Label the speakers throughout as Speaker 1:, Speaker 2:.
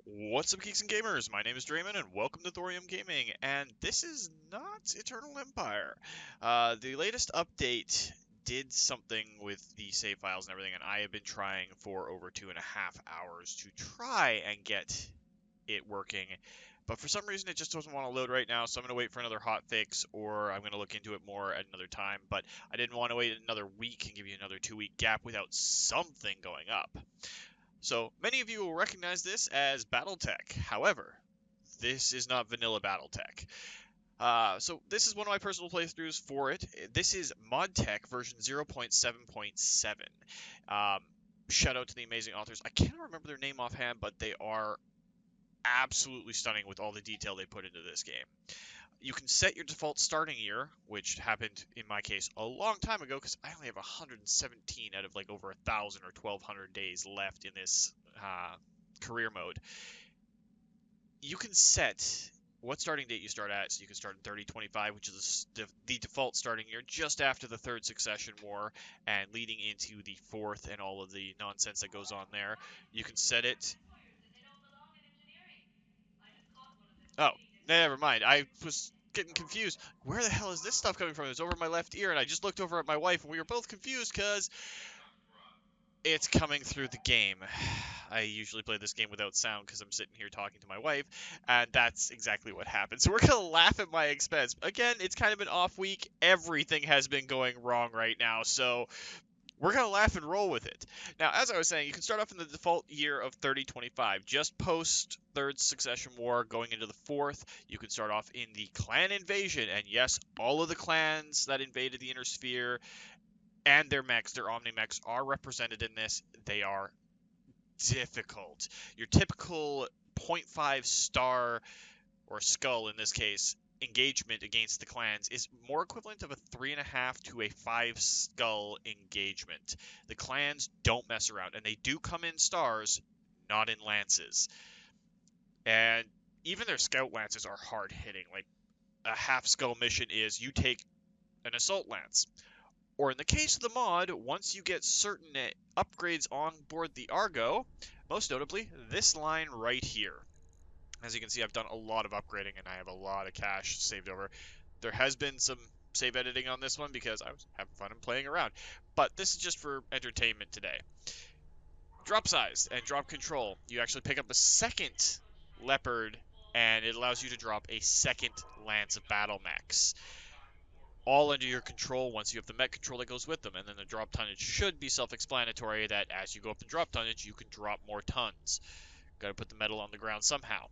Speaker 1: What's up, geeks and gamers? My name is Drementfh, and welcome to Thorium Gaming. And this is not Eternal Empire. The latest update did something with the save files and everything, and I have been trying for over 2.5 hours to try and get it working. But for some reason, it just doesn't want to load right now, so I'm going to wait for another hot fix, or I'm going to look into it more at another time. But I didn't want to wait another week and give you another 2-week gap without something going up. So many of you will recognize this as Battletech. However, this is not vanilla Battletech. So this is one of my personal playthroughs for it. This is Modtek version 0.7.7. Shout out to the amazing authors. I can't remember their name offhand, but they are absolutely stunning with all the detail they put into this game. You can set your default starting year, which happened in my case a long time ago because I only have 117 out of like over 1,000 or 1,200 days left in this career mode. You can set what starting date you start at, so you can start in 3025, which is the default starting year just after the third succession war and leading into the fourth and all of the nonsense that goes on there. You can set it. Oh, never mind. I was getting confused. Where the hell is this stuff coming from? It was over my left ear, and I just looked over at my wife, and we were both confused because it's coming through the game. I usually play this game without sound because I'm sitting here talking to my wife, and that's exactly what happened. So we're going to laugh at my expense. Again, it's kind of an off week. Everything has been going wrong right now, so we're going to laugh and roll with it. Now, as I was saying, you can start off in the default year of 3025, just post Third Succession War going into the fourth. You can start off in the clan invasion, and yes, all of the clans that invaded the Inner Sphere and their mechs, their Omni-mechs, are represented in this. They are difficult. Your typical 0.5 star, or skull in this case, engagement against the clans is more equivalent of a 3.5 to a 5 skull engagement. The clans don't mess around, and they do come in stars, not in lances. And even their scout lances are hard hitting. Like a half skull mission is you take an assault lance. Or in the case of the mod, once you get certain upgrades on board the Argo, most notably this line right here. As you can see, I've done a lot of upgrading and I have a lot of cash saved over. There has been some save editing on this one because I was having fun and playing around. But this is just for entertainment today. Drop size and drop control. You actually pick up a second leopard and it allows you to drop a second lance of battle mechs. All under your control once you have the mech control that goes with them. And then the drop tonnage should be self-explanatory that as you go up in drop tonnage, you can drop more tons. Got to put the metal on the ground somehow.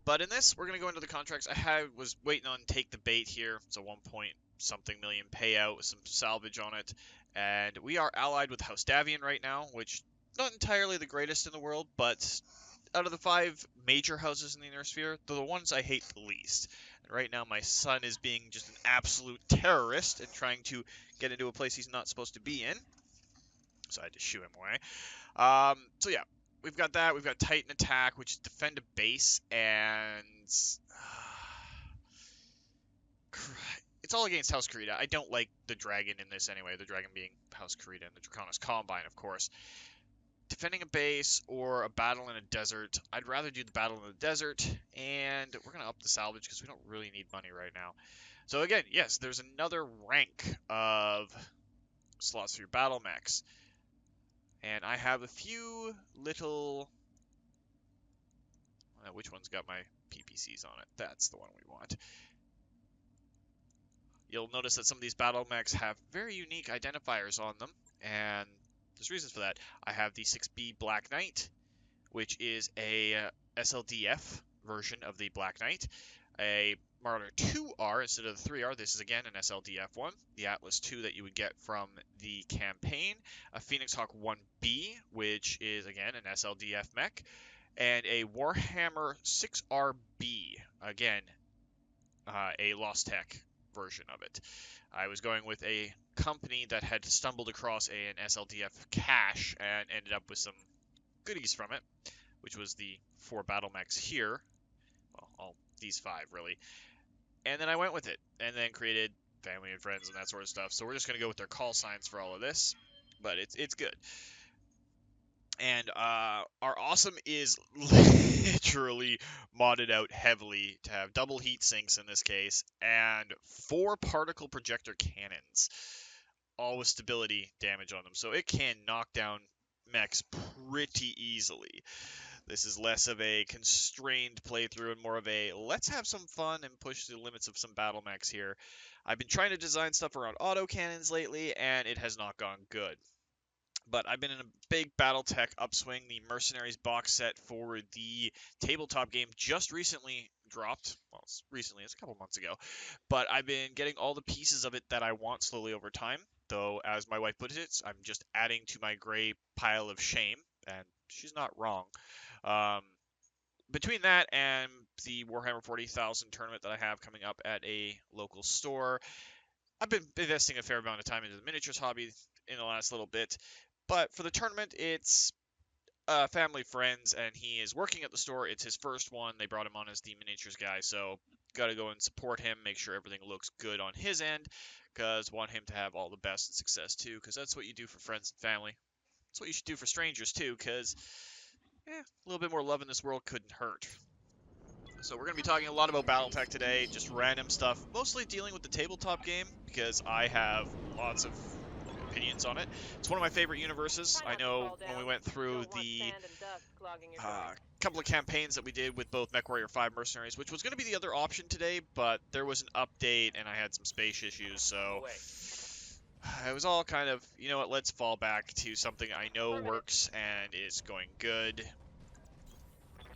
Speaker 1: But in this, we're going to go into the contracts. I was waiting on Take the Bait here. It's a 1-point-something million payout with some salvage on it. And we are allied with House Davian right now, which not entirely the greatest in the world, but out of the 5 major houses in the Inner Sphere, they're the ones I hate the least. And right now, my son is being just an absolute terrorist and trying to get into a place he's not supposed to be in. So I had to shoo him away. So yeah, we've got that. We've got Titan Attack, which is defend a base, and it's all against House Karita. I don't like the dragon in this anyway, the dragon being House Karita and the Draconis Combine, of course. Defending a base or a battle in a desert. I'd rather do the battle in the desert, and we're going to up the salvage because we don't really need money right now. So again, yes, there's another rank of slots for your battle mechs. And I have a few little... which one's got my PPCs on it? That's the one we want. You'll notice that some of these battle mechs have very unique identifiers on them, and there's reasons for that. I have the 6B Black Knight, which is a SLDF version of the Black Knight. A Marauder 2R instead of the 3R. This is again an SLDF one. The Atlas 2 that you would get from the campaign. A Phoenix Hawk 1B, which is again an SLDF mech. And a Warhammer 6RB, again, a Lost Tech version of it. I was going with a company that had stumbled across an SLDF cache and ended up with some goodies from it, which was the 4 battle mechs here. Well, all these 5 really. And then I went with it, and then created family and friends and that sort of stuff. So we're just going to go with their call signs for all of this, but it's good. And our awesome is literally modded out heavily to have double heat sinks in this case, and 4 particle projector cannons, all with stability damage on them. So it can knock down mechs pretty easily. This is less of a constrained playthrough and more of a let's have some fun and push the limits of some battle mechs here. I've been trying to design stuff around autocannons lately, and it has not gone good. But I've been in a big Battletech upswing. The Mercenaries box set for the tabletop game just recently dropped. Well, it's a couple months ago. But I've been getting all the pieces of it that I want slowly over time. Though, as my wife puts it, I'm just adding to my gray pile of shame. And she's not wrong. Um, Between that and the Warhammer 40,000 tournament that I have coming up at a local store, I've been investing a fair amount of time into the miniatures hobby in the last little bit. But for the tournament, it's family friends, and he is working at the store. It's his first one. They brought him on as the miniatures guy, so got to go and support him, make sure everything looks good on his end, because want him to have all the best and success too, because that's what you do for friends and family. That's what you should do for strangers too, because a little bit more love in this world couldn't hurt. So we're going to be talking a lot about Battletech today, just random stuff, mostly dealing with the tabletop game, because I have lots of opinions on it. It's one of my favorite universes. I know when we went through the couple of campaigns that we did with both MechWarrior 5 Mercenaries, which was going to be the other option today, but there was an update and I had some space issues, so it was all kind of, you know what, let's fall back to something I know works and is going good.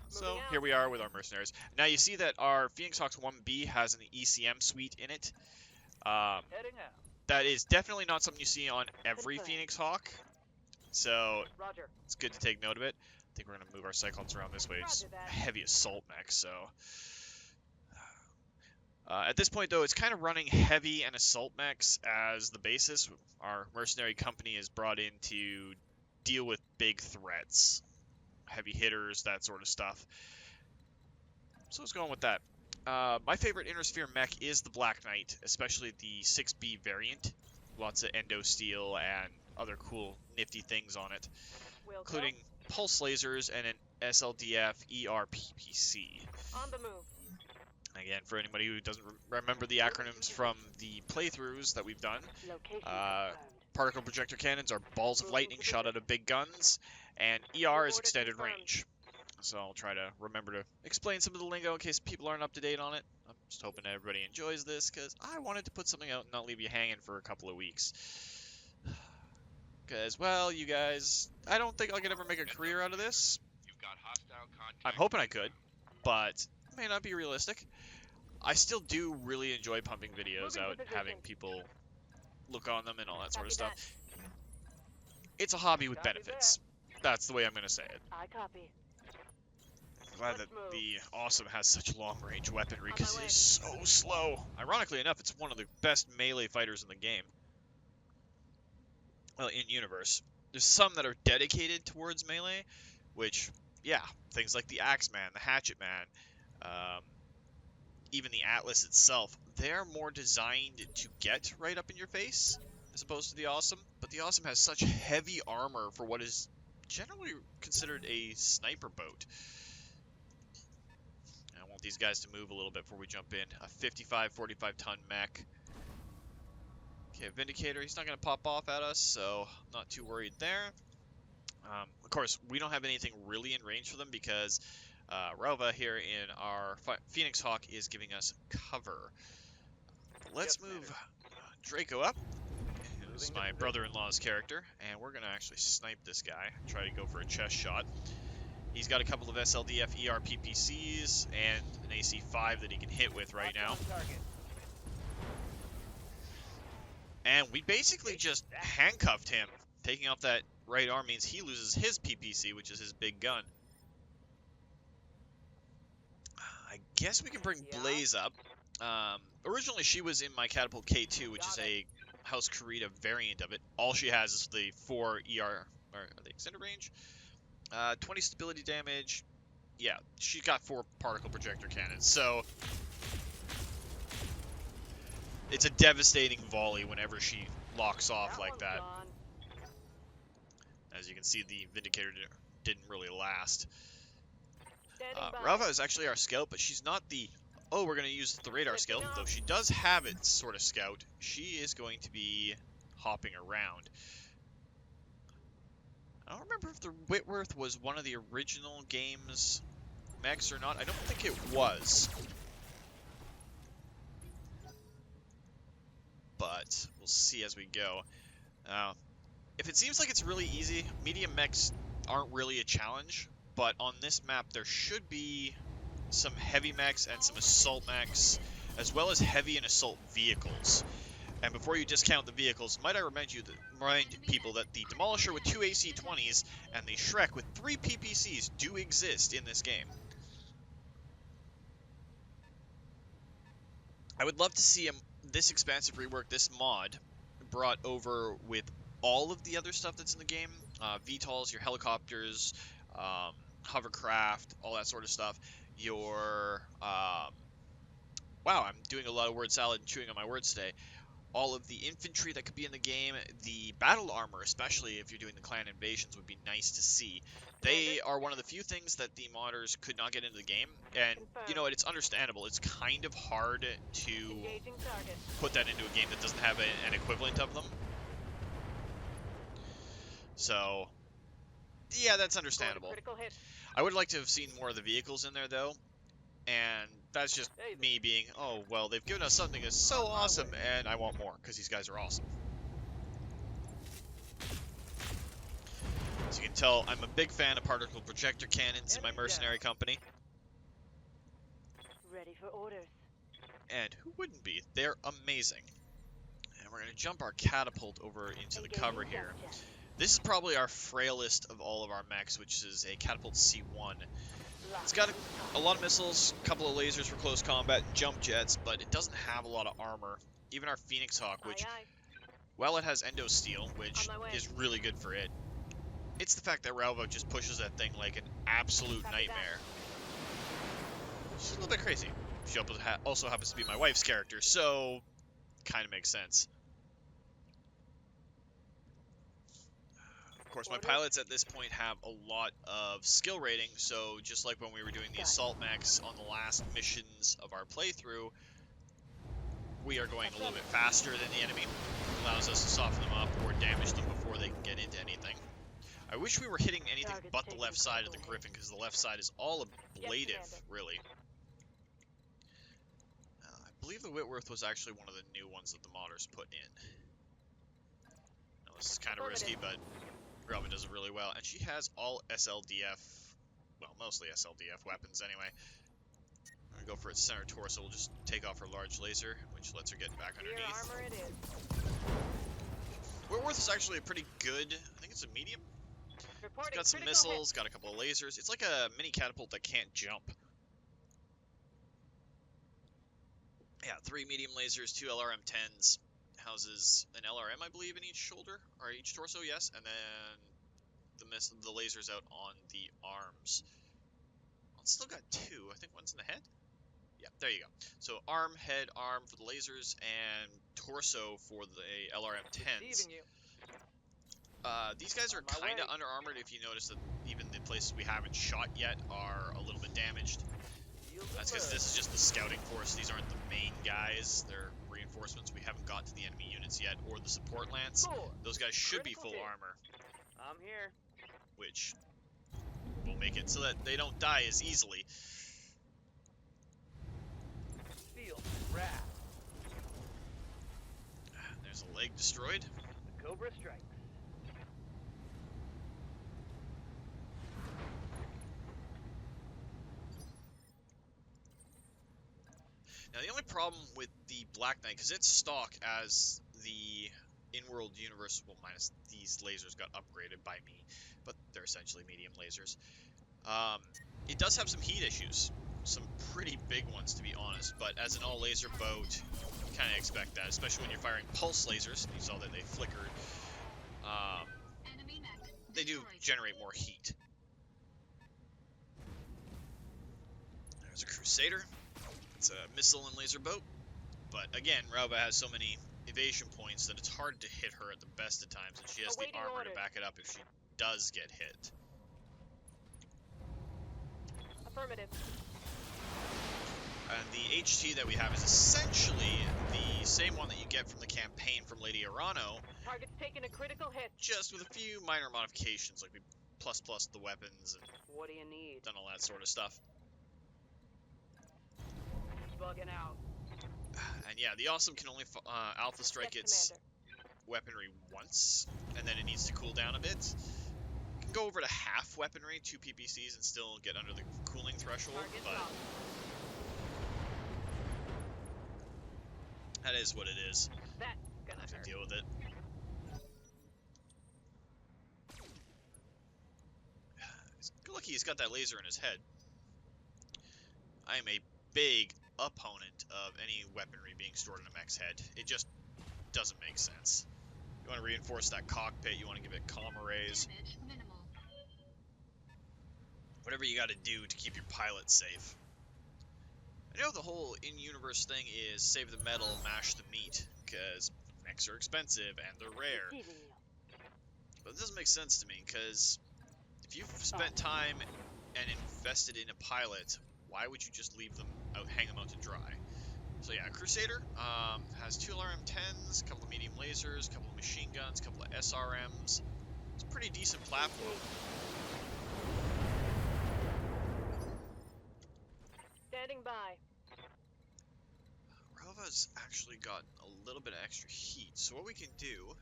Speaker 1: So here we are with our Mercenaries. Now you see that our Phoenix Hawks 1B has an ECM suite in it. That is definitely not something you see on every Phoenix Hawk, so it's good to take note of it. I think we're going to move our Cyclones around this way. It's a heavy assault mech, so... at this point, though, it's kind of running heavy and assault mechs as the basis. Our mercenary company is brought in to deal with big threats. Heavy hitters, that sort of stuff. So let's go on with that. My favorite Inner Sphere mech is the Black Knight, especially the 6B variant. Lots of endo steel and other cool, nifty things on it, including pulse lasers and an SLDF ERPPC.
Speaker 2: On the move.
Speaker 1: Again, for anybody who doesn't remember the acronyms from the playthroughs that we've done, particle projector cannons are balls of lightning shot out of big guns, and ER is extended range. So I'll try to remember to explain some of the lingo in case people aren't up to date on it. I'm just hoping everybody enjoys this, because I wanted to put something out and not leave you hanging for a couple of weeks. Because, well, you guys, I don't think I could ever make a career out of this. I'm hoping I could, but it may not be realistic. I still do really enjoy pumping videos out and having people look on them and all that sort of stuff. It's a hobby with benefits. That's the way I'm going to say it.
Speaker 2: I copy.
Speaker 1: Glad that the Awesome has such long-range weaponry, because it is so slow. Ironically enough, it's one of the best melee fighters in the game. Well, in universe. There's some that are dedicated towards melee, which, yeah, things like the Axeman, the Hatchet Man, even the Atlas itself, they're more designed to get right up in your face, as opposed to the Awesome. But the Awesome has such heavy armor for what is generally considered a sniper boat. I want these guys to move a little bit before we jump in. A 55, 45-ton mech. Okay, Vindicator, he's not going to pop off at us, so not too worried there. Of course, we don't have anything really in range for them because Rova here in our Phoenix Hawk is giving us cover. Let's move Draco up, who's my brother-in-law's character, and we're going to actually snipe this guy, try to go for a chest shot. He's got a couple of SLDF ERPPCs and an AC-5 that he can hit with right now. And we basically just handcuffed him. Taking off that right arm means he loses his PPC, which is his big gun. I guess we can bring Blaze up. Originally, she was in my Catapult K2, which is a House Karita variant of it. All she has is the 4 ER, or the extended range. 20 stability damage. Yeah, she's got 4 particle projector cannons. So it's a devastating volley whenever she locks off like that. As you can see, the Vindicator didn't really last.
Speaker 2: Standing by.
Speaker 1: Rava is actually our scout, but she's not the, oh, we're going to use the radar skill, though she does have it sort of scout. She is going to be hopping around. I don't remember if the Whitworth was one of the original game's mechs or not. I don't think it was. But we'll see as we go. If it seems like it's really easy, medium mechs aren't really a challenge. But on this map, there should be some heavy mechs and some assault mechs, as well as heavy and assault vehicles. And before you discount the vehicles, might I remind people that the Demolisher with 2 AC-20s and the Shrek with 3 PPCs do exist in this game. I would love to see this expansive rework, this mod, brought over with all of the other stuff that's in the game. VTOLs, your helicopters, hovercraft, all that sort of stuff. Your, wow, I'm doing a lot of word salad and chewing on my words today. All of the infantry that could be in the game, the battle armor, especially if you're doing the clan invasions, would be nice to see. They are one of the few things that the modders could not get into the game, and you know what, it's understandable. It's kind of hard to put that into a game that doesn't have an equivalent of them. So, yeah, that's understandable. I would like to have seen more of the vehicles in there, though. And that's just me being, oh, well, they've given us something that's so awesome, and I want more, because these guys are awesome. As you can tell, I'm a big fan of particle projector cannons in my mercenary company.
Speaker 2: Ready for orders.
Speaker 1: And who wouldn't be? They're amazing. And we're going to jump our catapult over into the cover here. This is probably our frailest of all of our mechs, which is a catapult C1. It's got a lot of missiles, a couple of lasers for close combat, and jump jets, but it doesn't have a lot of armor. Even our Phoenix Hawk, which, well, it has endo steel, which is really good for it. It's the fact that Ralvo just pushes that thing like an absolute nightmare. She's a little bit crazy. She also happens to be my wife's character, so kind of makes sense. Of course, my pilots at this point have a lot of skill rating, so just like when we were doing the assault mechs on the last missions of our playthrough, we are going a little bit faster than the enemy. It allows us to soften them up or damage them before they can get into anything. I wish we were hitting anything but the left side of the Griffin, because the left side is all ablative, really. I believe the Whitworth was actually one of the new ones that the modders put in. Now, this is kind of risky, but Robin does it really well, and she has all SLDF, well, mostly SLDF weapons anyway. I'm gonna go for its center torso. We'll just take off her large laser, which lets her get back underneath. Whitworth is actually a pretty good, I think it's a medium. It's got some missiles, got a couple of lasers. It's like a mini catapult that can't jump. Yeah, 3 medium lasers, 2 LRM-10s. Houses an LRM, I believe, in each shoulder, or each torso, yes, and then the lasers out on the arms. Well, it's still got 2. I think one's in the head. Yeah, there you go. So arm, head, arm for the lasers, and torso for the LRM-10s. These guys are kind of under-armored if you notice that even the places we haven't shot yet are a little bit damaged. That's because this is just the scouting force. These aren't the main guys. They're reinforcements. We haven't got to the enemy units yet, or the support lance. Those guys should be full armor.
Speaker 2: I'm here.
Speaker 1: Which will make it so that they don't die as easily.
Speaker 2: Feel wrath.
Speaker 1: There's a leg destroyed.
Speaker 2: The Cobra strikes.
Speaker 1: Now, the only problem with the Black Knight, because it's stock as the in-world universe, well, minus these lasers got upgraded by me, but they're essentially medium lasers. It does have some heat issues, some pretty big ones, to be honest, but as an all-laser boat, you kind of expect that, especially when you're firing pulse lasers. You saw that they flickered. They do generate more heat. There's a Crusader. It's a missile and laser boat, but again, Rauba has so many evasion points that it's hard to hit her at the best of times, and she has the armor to back it up if she does get hit.
Speaker 2: Affirmative.
Speaker 1: And the HT that we have is essentially the same one that you get from the campaign from Lady Arano,
Speaker 2: Target's taking a critical hit.
Speaker 1: just with a few minor modifications, like we plus the weapons and
Speaker 2: What do you need?
Speaker 1: done all that sort of stuff.
Speaker 2: Bugging out.
Speaker 1: And yeah, the Awesome can only Alpha Strike
Speaker 2: Yes,
Speaker 1: its weaponry once, and then it needs to cool down a bit. You can go over to half weaponry, 2 PPCs, and still get under the cooling threshold,
Speaker 2: Target
Speaker 1: but
Speaker 2: locked.
Speaker 1: that is what it is.
Speaker 2: That's
Speaker 1: I
Speaker 2: gonna
Speaker 1: have to
Speaker 2: hurt.
Speaker 1: deal with it. Good lucky he's got that laser in his head. I am a big opponent of any weaponry being stored in a mech's head. It just doesn't make sense. You want to reinforce that cockpit, you want to give it comm arrays. Whatever you got to do to keep your pilot safe. I know the whole in-universe thing is save the metal, mash the meat, because mechs are expensive and they're rare. But it doesn't make sense to me, because if you've spent time and invested in a pilot, why would you just leave them out, hang them out to dry? So yeah, Crusader has 2 LRM-10s, a couple of medium lasers, a couple of machine guns, a couple of SRMs. It's a pretty decent platform.
Speaker 2: Standing by.
Speaker 1: Rova's actually got a little bit of extra heat, so what we can do,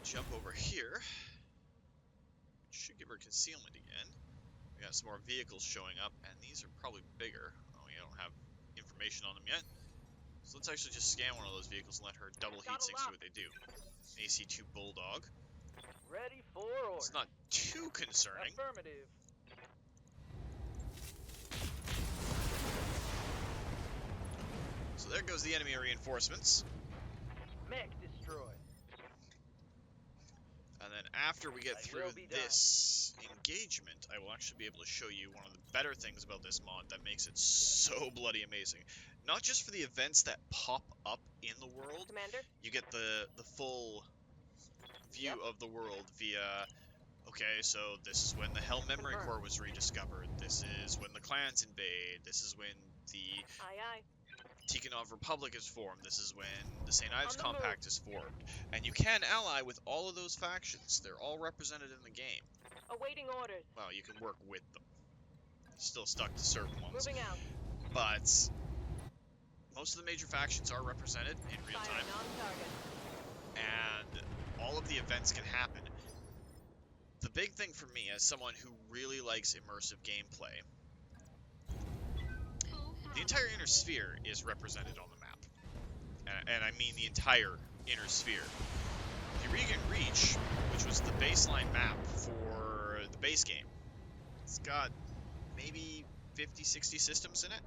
Speaker 1: jump over here, should give her concealment again. We got some more vehicles showing up, and these are probably bigger. Oh, we don't have information on them yet. So let's actually just scan one of those vehicles and let her double heat sinks see what they do. AC-2 Bulldog.
Speaker 2: Ready for orders.
Speaker 1: It's not too concerning.
Speaker 2: Affirmative.
Speaker 1: So there goes the enemy reinforcements.
Speaker 2: Mech destroyed.
Speaker 1: And then after we get through this engagement, I will actually be able to show you one of the better things about this mod that makes it so bloody amazing. Not just for the events that pop up in the world,
Speaker 2: Commander?
Speaker 1: you get the full view of the world via, okay, so this is when the Hell Memory Core was rediscovered, this is when the clans invade, this is when the
Speaker 2: Aye.
Speaker 1: Tikhonov Republic is formed, this is when the St. Ives Compact is formed, and you can ally with all of those factions. They're all represented in the game.
Speaker 2: Awaiting orders.
Speaker 1: Well, you can work with them. Still stuck to certain ones.
Speaker 2: Moving out.
Speaker 1: But most of the major factions are represented in real time.
Speaker 2: On target.
Speaker 1: And all of the events can happen. The big thing for me, as someone who really likes immersive gameplay, the entire inner sphere is represented on the map. And I mean the entire inner sphere. The Regan Reach, which was the baseline map for the base game, it's got maybe 50, 60 systems in it.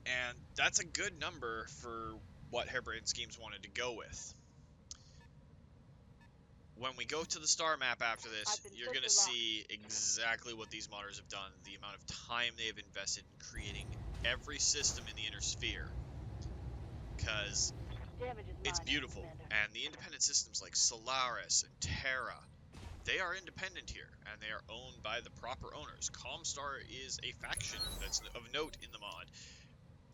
Speaker 1: And that's a good number for what Hairbrained Schemes wanted to go with. When we go to the star map after this, you're going to see exactly what these modders have done, the amount of time they've invested in creating every system in the inner sphere. Because it's beautiful. And the independent systems like Solaris and Terra, they are independent here, and they are owned by the proper owners. Comstar is a faction that's of note in the mod.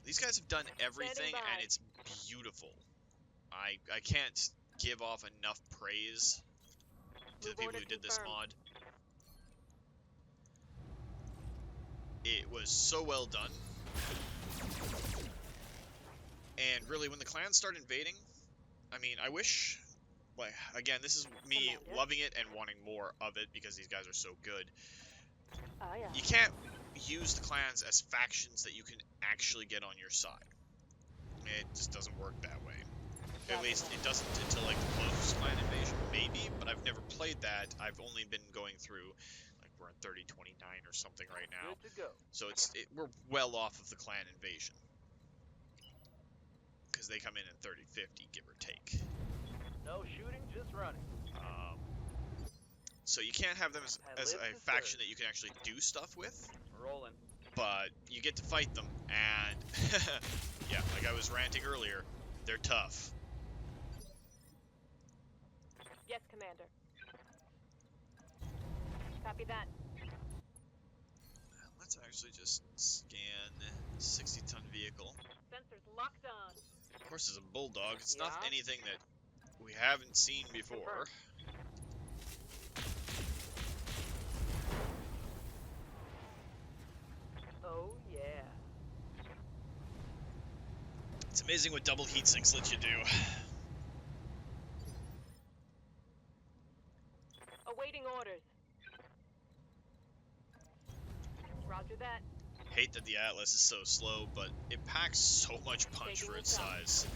Speaker 1: These guys have done everything, and it's beautiful. I can't give off enough praise to the people who did this mod. It was so well done. And really, when the clans start invading, I mean, I wish, like, again, this is me loving it and wanting more of it because these guys are so good. You can't use the clans as factions that you can actually get on your side. It just doesn't work that way. At least it doesn't until like the closest clan invasion, maybe, but I've never played that. I've only been going through, like, we're at 3029 or something right now.
Speaker 2: Good to go.
Speaker 1: So we're well off of the clan invasion. Because they come in at 3050, give or take.
Speaker 2: No shooting, just running.
Speaker 1: So you can't have them as a faction that you can actually do stuff with.
Speaker 2: Rolling.
Speaker 1: But you get to fight them, and Yeah, like I was ranting earlier, they're tough.
Speaker 2: Yes, Commander. Copy that.
Speaker 1: Let's actually just scan 60-ton vehicle.
Speaker 2: Sensors locked on.
Speaker 1: Of course, it's a bulldog. It's not
Speaker 2: Yeah.
Speaker 1: anything that we haven't seen before.
Speaker 2: Confirmed. Oh, yeah.
Speaker 1: It's amazing what double heat sinks let you do.
Speaker 2: Awaiting orders. Roger that.
Speaker 1: Hate that the Atlas is so slow, but it packs so much punch
Speaker 2: Taking
Speaker 1: for
Speaker 2: the
Speaker 1: its
Speaker 2: shot.
Speaker 1: size.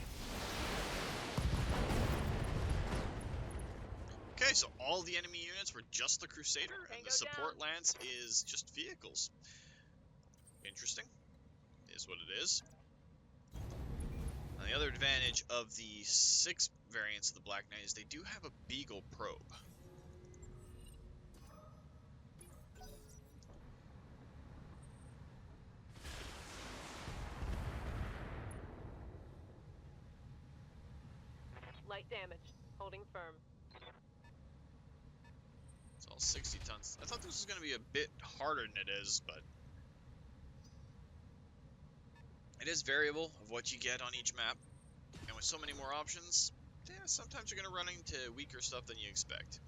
Speaker 1: Okay, so all the enemy units were just the Crusader, and the
Speaker 2: Tango
Speaker 1: support
Speaker 2: down.
Speaker 1: lance is just vehicles. Interesting. Is what it is. Now, the other advantage of the 6 variants of the Black Knight is they do have a Beagle probe.
Speaker 2: Light damage. Holding firm.
Speaker 1: It's all 60 tons. I thought this was going to be a bit harder than it is, but it is variable of what you get on each map. And with so many more options, yeah, sometimes you're going to run into weaker stuff than you expect.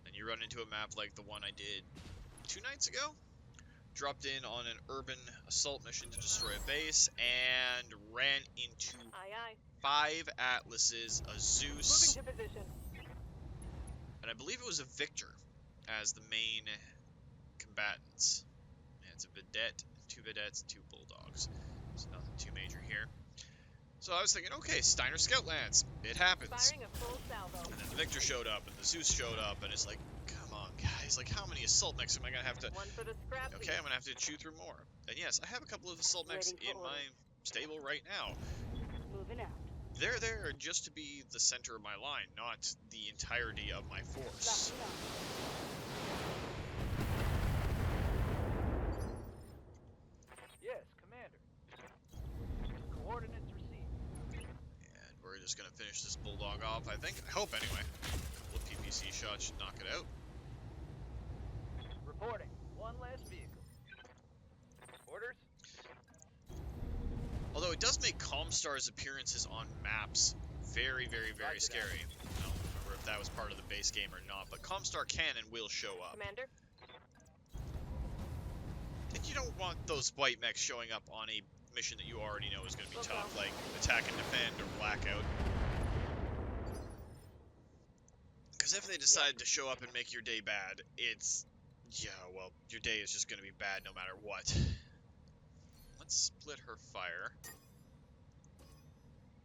Speaker 1: And you run into a map like the one I did 2 nights ago. Dropped in on an urban assault mission to destroy a base and ran into
Speaker 2: Aye, aye.
Speaker 1: 5 Atlases, a Zeus,
Speaker 2: Moving to position.
Speaker 1: and I believe it was a Victor as the main combatants. Yeah, it's a Vedette, 2 Vedettes, 2 Bulldogs. So nothing too major here. So I was thinking, okay, Steiner Scout Lance, it happens.
Speaker 2: Firing a full salvo.
Speaker 1: And then the Victor showed up, and the Zeus showed up, and it's like, come on, guys, like, how many assault mechs am I gonna have to...
Speaker 2: One for the scrap.
Speaker 1: Okay, I'm gonna have to chew through more. And yes, I have a couple of assault mechs
Speaker 2: Ready for
Speaker 1: in my stable right now.
Speaker 2: Moving out.
Speaker 1: They're there just to be the center of my line, not the entirety of my force.
Speaker 2: Yes, Commander. Coordinates received.
Speaker 1: And we're just gonna finish this Bulldog off, I think. I hope, anyway. A couple of PPC shots should knock it out.
Speaker 2: Reporting. One less vehicle. Orders?
Speaker 1: Although it does make Comstar's appearances on maps very, very, very scary. I don't remember if that was part of the base game or not, but Comstar can and will show up.
Speaker 2: Commander?
Speaker 1: And you don't want those white mechs showing up on a mission that you already know is going to be tough, like Attack and Defend or Blackout. Because if they decide to show up and make your day bad, it's... yeah, well, your day is just going to be bad no matter what. Let's split her fire.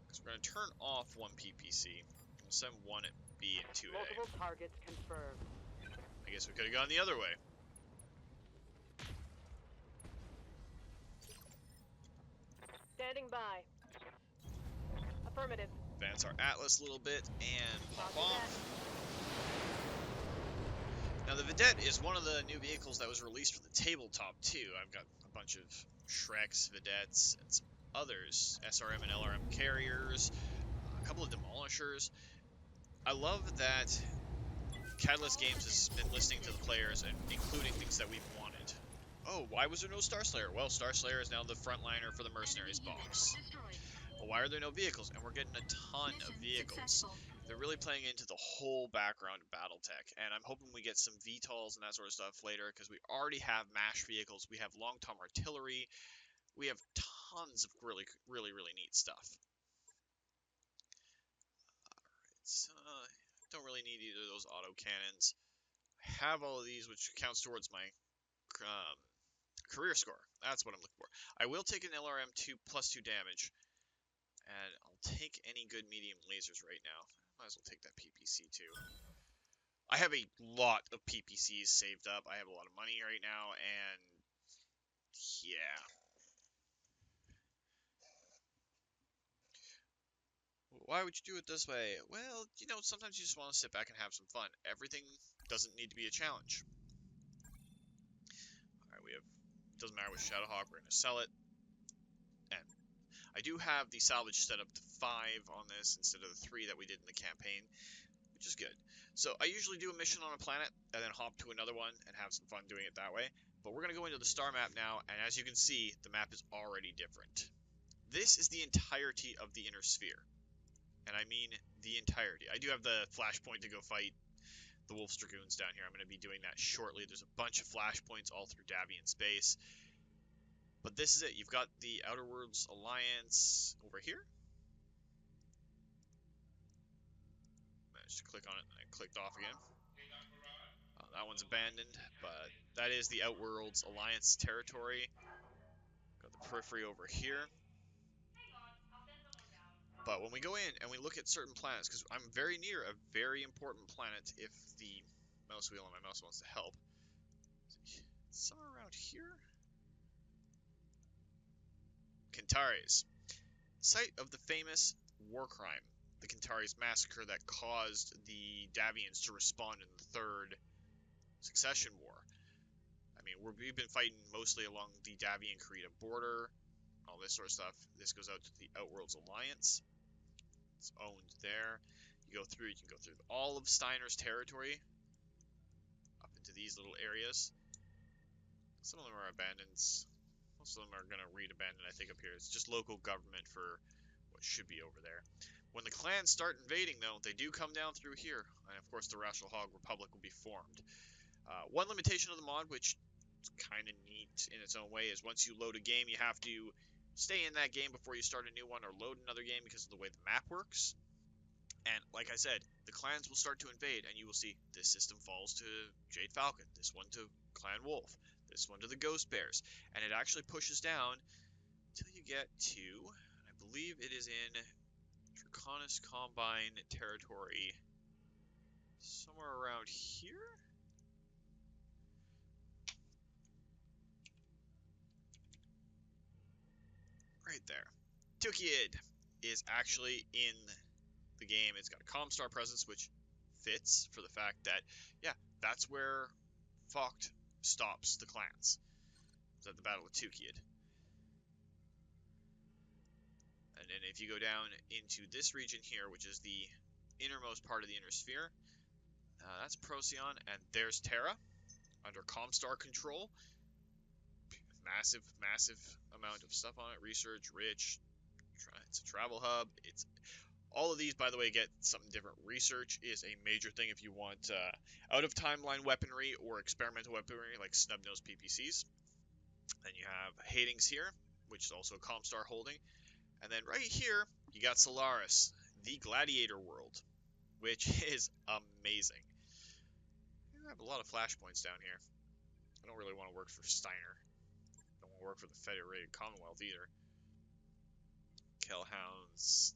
Speaker 1: Because we're going to turn off one PPC. We'll send one at B and 2A.
Speaker 2: Multiple targets confirmed.
Speaker 1: I guess we could have gone the other way.
Speaker 2: Standing by. Affirmative.
Speaker 1: Advance our Atlas a little bit and pop
Speaker 2: Copy
Speaker 1: off. Now the Vedette is one of the new vehicles that was released for the tabletop too. I've got a bunch of Shreks, Vedettes, and some others. SRM and LRM carriers, a couple of Demolishers. I love that Catalyst Games has been listening to the players and including things that we've wanted. Oh, why was there no Star Slayer? Well, Star Slayer is now the frontliner for the Mercenaries box. Well, why are there no vehicles? And we're getting a ton of vehicles. They're really playing into the whole background of Battletech, and I'm hoping we get some VTOLs and that sort of stuff later, because we already have MASH vehicles, we have long-tom artillery, we have tons of really, really, really neat stuff. Alright, so don't really need either of those auto cannons. I have all of these, which counts towards my career score. That's what I'm looking for. I will take an LRM 2 plus 2 damage, and I'll take any good medium lasers right now. Might as well take that PPC too. I have a lot of PPCs saved up. I have a lot of money right now, and yeah. Why would you do it this way? Well, you know, sometimes you just want to sit back and have some fun. Everything doesn't need to be a challenge. Alright, we have Doesn't matter which Shadowhawk, we're going to sell it. And I do have the salvage set up to 5 on this instead of the 3 that we did in the campaign, which is good. So I usually do a mission on a planet and then hop to another one and have some fun doing it that way. But we're going to go into the star map now, and as you can see, the map is already different. This is the entirety of the inner sphere. And I mean the entirety. I do have the flashpoint to go fight the Wolf's Dragoons down here. I'm going to be doing that shortly. There's a bunch of flashpoints all through Davian space. But this is it. You've got the Outer Worlds Alliance over here. Managed to click on it and I clicked off again. That one's abandoned, but that is the Outworlds Alliance territory. Got the periphery over here. But when we go in and we look at certain planets, because I'm very near a very important planet if the mouse wheel on my mouse wants to help. Somewhere around here? Kentares. Site of the famous war crime, the Kentares massacre that caused the Davians to respond in the Third Succession War. I mean, we've been fighting mostly along the Davian-Krita border, all this sort of stuff. This goes out to the Outworlds Alliance. It's owned there. You go through, you can go through all of Steiner's territory, up into these little areas. Some of them are abandoned. Most of them are going to read abandoned, I think, up here. It's just local government for what should be over there. When the clans start invading, though, they do come down through here. And, of course, the Rashalhog Republic will be formed. One limitation of the mod, which is kind of neat in its own way, is once you load a game, you have to stay in that game before you start a new one or load another game because of the way the map works. And like I said, the clans will start to invade, and you will see this system falls to Jade Falcon, this one to Clan Wolf, this one to the Ghost Bears, and it actually pushes down until you get to, I believe it is in Draconis Combine territory, somewhere around here? Right there. Tukid is actually in the game. It's got a Comstar presence, which fits for the fact that, yeah, that's where Vogt stops the clans. It's at the Battle of Tukid. And then if you go down into this region here, which is the innermost part of the inner sphere, that's Procyon, and there's Terra under Comstar control. Massive, massive amount of stuff on it. Research, rich. It's a travel hub. It's all of these, by the way, get something different. Research is a major thing if you want out-of-timeline weaponry or experimental weaponry like snub-nosed PPCs. Then you have Hastings here, which is also a Comstar holding. And then right here, you got Solaris, the Gladiator world, which is amazing. I have a lot of flashpoints down here. I don't really want to work for Steiner. I don't want to work for the Federated Commonwealth either. Kellhounds,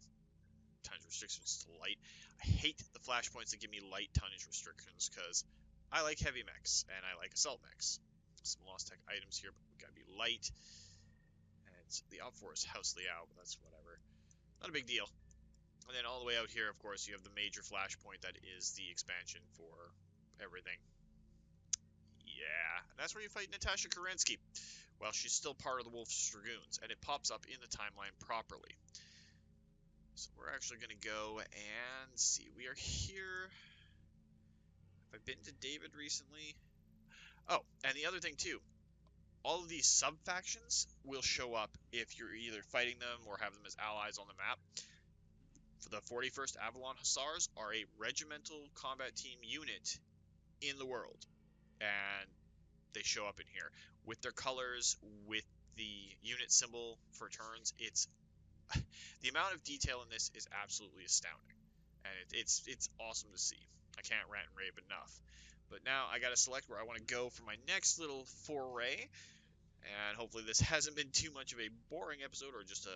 Speaker 1: tonnage restrictions to light. I hate the flashpoints that give me light tonnage restrictions because I like heavy mechs and I like assault mechs. Some lost tech items here, but we gotta be light. And the OPFOR is House Liao, but that's whatever. Not a big deal. And then all the way out here, of course, you have the major flashpoint that is the expansion for everything. Yeah, and that's where you fight Natasha Kerensky. Well, she's still part of the Wolf's Dragoons, and it pops up in the timeline properly. So we're actually going to go and see. We are here. Have I been to David recently? Oh, and the other thing too, all of these sub-factions will show up if you're either fighting them or have them as allies on the map. For the 41st Avalon Hussars are a regimental combat team unit in the world. And they show up in here with their colors, with the unit symbol for turns. It's the amount of detail in this is absolutely astounding, and it's awesome to see. I can't rant and rave enough. But now I gotta select where I want to go for my next little foray, and hopefully this hasn't been too much of a boring episode or just a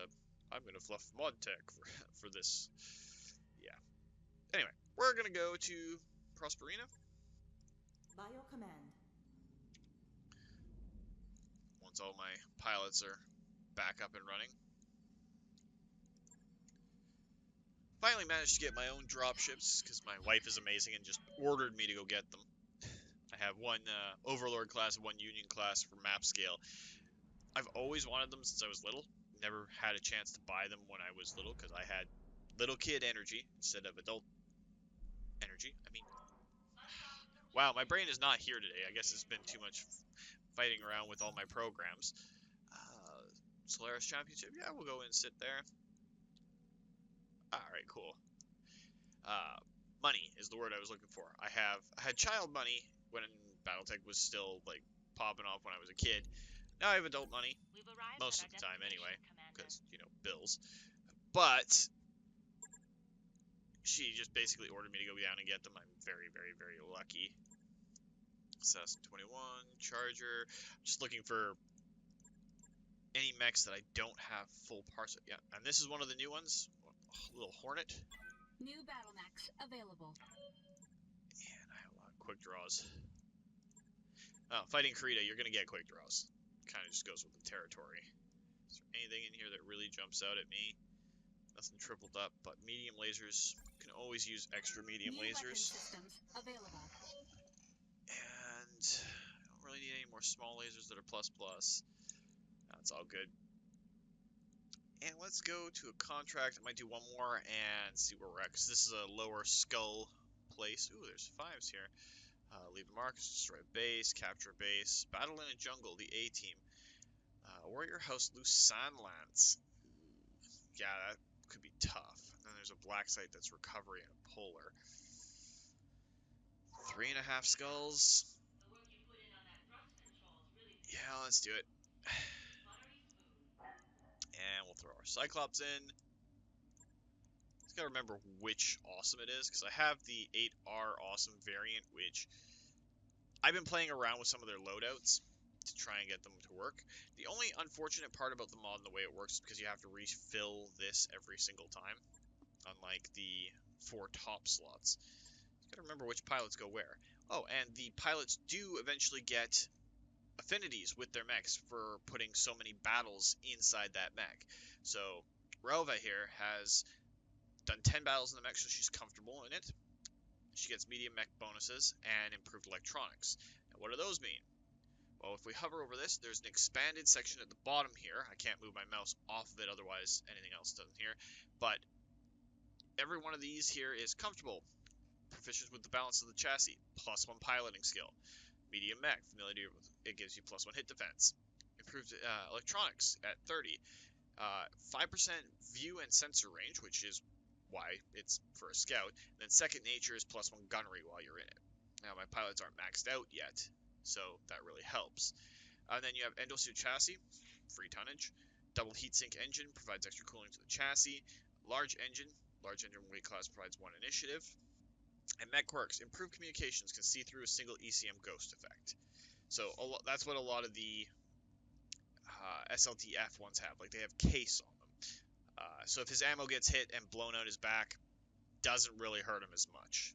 Speaker 1: I'm gonna fluff Modtek for this. Yeah. Anyway, we're gonna go to Prosperina.
Speaker 3: Bio command.
Speaker 1: Once all my pilots are back up and running. Finally managed to get my own dropships because my wife is amazing and just ordered me to go get them. I have one Overlord class and one Union class for map scale. I've always wanted them since I was little. Never had a chance to buy them when I was little because I had little kid energy instead of adult energy. I mean, wow, my brain is not here today. I guess it's been too much fighting around with all my programs. Uh, Solaris Championship, yeah, we'll go and sit there. All right, cool. Uh, Money is the word I was looking for. I had child money when BattleTech was still like popping off when I was a kid. Now I have adult money most of the time anyway, because bills. But she just basically ordered me to go down and get them. I'm very, very, very lucky. Assassin 21, Charger. I'm just looking for any mechs that I don't have full parts of. Yeah, and this is one of the new ones. Little Hornet.
Speaker 3: New battle mechs available.
Speaker 1: And I have a lot of quick draws. Oh, fighting Karita, you're gonna get quick draws. Kind of just goes with the territory. Is there anything in here that really jumps out at me? Nothing tripled up, but medium lasers. Can always use extra medium
Speaker 3: New weapon
Speaker 1: lasers.
Speaker 3: systems available.
Speaker 1: And I don't really need any more small lasers that are plus plus. That's all good. And let's go to a contract. I might do one more and see where we're at, because this is a lower skull place. Ooh, there's 5s here. Leave a mark, destroy a base, capture a base, battle in a jungle, the A team. Warrior House, loose sand lands. Yeah, that could be tough. And then there's a black site that's recovery and a polar. 3.5 skulls. Yeah, let's do it. And we'll throw our Cyclops in. Just gotta remember which awesome it is, because I have the 8R awesome variant, which I've been playing around with some of their loadouts to try and get them to work. The only unfortunate part about the mod and the way it works is because you have to refill this every single time, unlike the 4 top slots. You gotta remember which pilots go where. Oh, and the pilots do eventually get affinities with their mechs for putting so many battles inside that mech. So Relva here has done 10 battles in the mech, so she's comfortable in it. She gets medium mech bonuses and improved electronics. Now, what do those mean? Well, if we hover over this, there's an expanded section at the bottom here. I can't move my mouse off of it, otherwise anything else doesn't here. But every one of these here is comfortable. Proficient with the balance of the chassis, +1 piloting skill. Medium mech, familiarity with it gives you +1 hit defense. Improved electronics at 30. 5% view and sensor range, which is why it's for a scout. And then second nature is +1 gunnery while you're in it. Now my pilots aren't maxed out yet, so that really helps. And then you have endosuit chassis, free tonnage. Double heatsink engine provides extra cooling to the chassis. Large engine weight class provides 1 initiative. And mech quirks, improved communications, can see through a single ECM ghost effect. So that's what a lot of the SLTF ones have. Like, they have case on them. So if his ammo gets hit and blown out his back, doesn't really hurt him as much.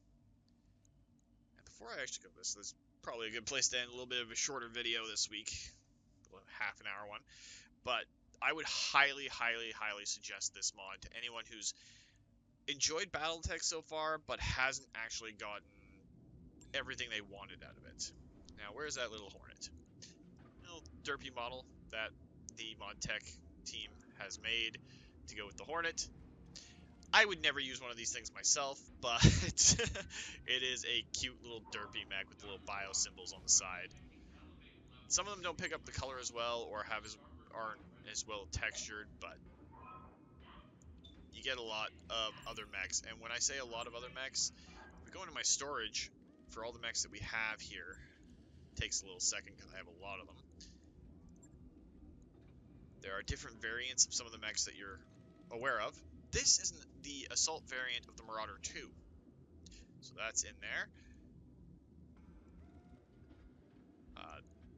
Speaker 1: And before I actually go this is probably a good place to end. A little bit of a shorter video this week, half an hour one. But I would highly, highly, highly suggest this mod to anyone who's enjoyed BattleTech so far, but hasn't actually gotten everything they wanted out of it. Now, where's that little Hornet? Little derpy model that the Modtek team has made to go with the Hornet. I would never use one of these things myself, but it is a cute little derpy mech with the little bio symbols on the side. Some of them don't pick up the color as well, or aren't as well textured, but you get a lot of other mechs. And when I say a lot of other mechs, if we go into my storage for all the mechs that we have here, it takes a little second because I have a lot of them. There are different variants of some of the mechs that you're aware of. This isn't the assault variant of the Marauder 2, so that's in there.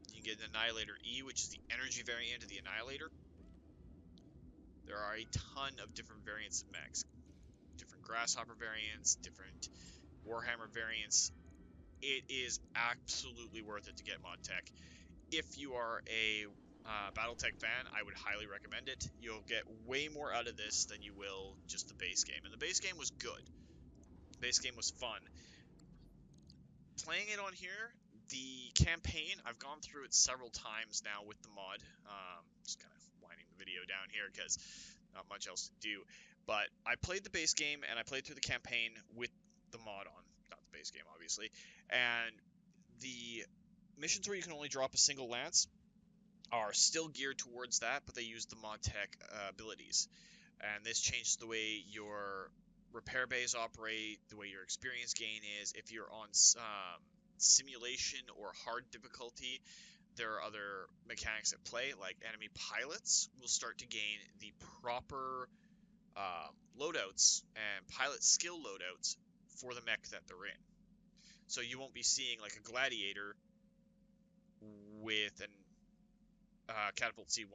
Speaker 1: You can get an Annihilator E, which is the energy variant of the Annihilator. There are a ton of different variants of mechs. Different Grasshopper variants, different Warhammer variants. It is absolutely worth it to get Modtek. If you are a BattleTech fan, I would highly recommend it. You'll get way more out of this than you will just the base game. And the base game was good. The base game was fun. Playing it on here The campaign, I've gone through it several times now with the mod. Just kind of winding the video down here because not much else to do. But I played the base game and I played through the campaign with the mod on. Not the base game, obviously. And the missions where you can only drop a single lance are still geared towards that, but they use the Modtek abilities. And this changes the way your repair bays operate, the way your experience gain is. If you're on simulation or hard difficulty, there are other mechanics at play, like enemy pilots will start to gain the proper loadouts and pilot skill loadouts for the mech that they're in. So you won't be seeing like a gladiator with an catapult C1.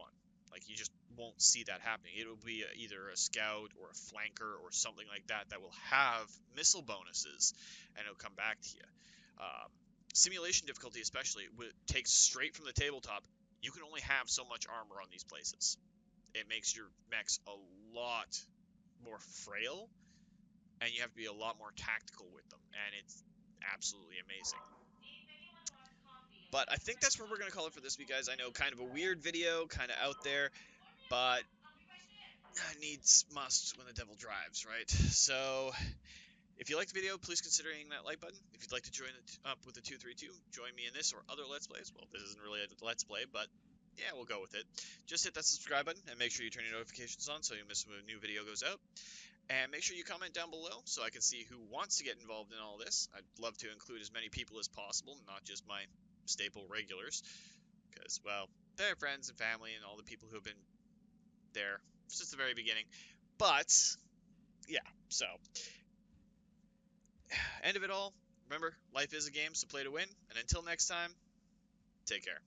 Speaker 1: Like you just won't see that happening. It'll be either a scout or a flanker or something like that that will have missile bonuses, and it'll come back to you. Simulation difficulty, especially, takes straight from the tabletop. You can only have so much armor on these places. It makes your mechs a lot more frail, and you have to be a lot more tactical with them, and it's absolutely amazing. But I think that's what we're going to call it for this week, guys. I know, kind of a weird video, kind of out there, but needs must when the devil drives, right? So, if you liked the video, please consider hitting that like button. If you'd like to join up with the 232, join me in this or other Let's Plays. Well, this isn't really a Let's Play, but yeah, we'll go with it. Just hit that subscribe button and make sure you turn your notifications on so you miss when a new video goes out. And make sure you comment down below so I can see who wants to get involved in all this. I'd love to include as many people as possible, not just my staple regulars. Because, well, they're friends and family and all the people who have been there since the very beginning. But, yeah, so, end of it all, remember, life is a game, so play to win. And until next time, take care.